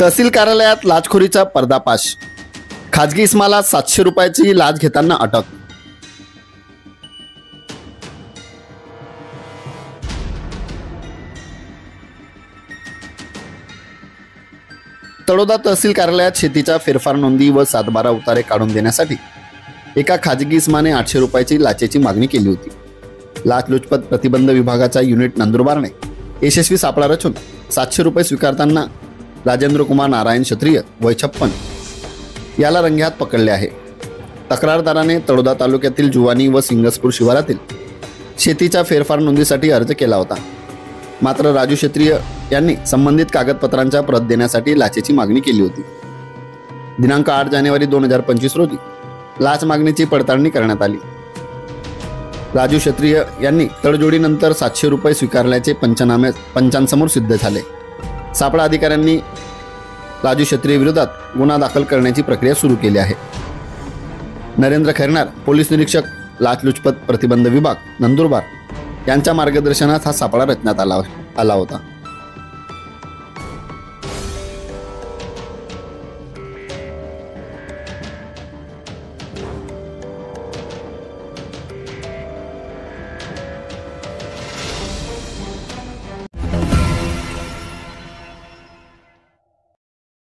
तहसील कार्यालयात लाचखोरीचा पर्दाफाश। खाजगी इस्माला 700 रुपयाची लाच घेताना अटक। तळोदा तहसील कार्यालयात शेतीच्या फेरफार नोंदी व 7/12 उतारे काढून देण्यासाठी एका खाजगी इस्माने 800 रुपयाची लाचेची मागणी केली होती। लाचलुचपत प्रतिबंध विभागाच्या युनिट नंदुरबारने यशस्वी सापळा रचून 700 रुपये स्वीकारताना राजेंद्र कुमार नारायण क्षत्रिय वय 56 याला रंगेहात पकडले आहे। तक्रारदाराने तळोदा तालुक्यातील जुवानी व सिंगसपूर शिवारातील शेतीच्या फेरफार नोंदीसाठी अर्ज केला होता। मात्र राजू क्षत्रिय यांनी संबंधित कागदपत्रांच्या प्रत देण्यासाठी लाचेची मागणी केली होती। दिनांक 8 जानेवारी 2025 रोजी लाच मागणीची पडताळणी करण्यात आली। राजू क्षत्रिय यांनी तडजोडीनंतर 700 रुपये स्वीकारल्याचे पंचांसमोर सिद्ध झाले। सापळा अधिकाऱ्यांनी राजू क्षत्रिय विरोधात गुन्हा दाखल करण्याची प्रक्रिया सुरू केली आहे। नरेंद्र खैरनार, पोलीस निरीक्षक, लाचलुचपत प्रतिबंध विभाग, नंदुरबार यांच्या मार्गदर्शनात हा सापळा रचण्यात आला होता।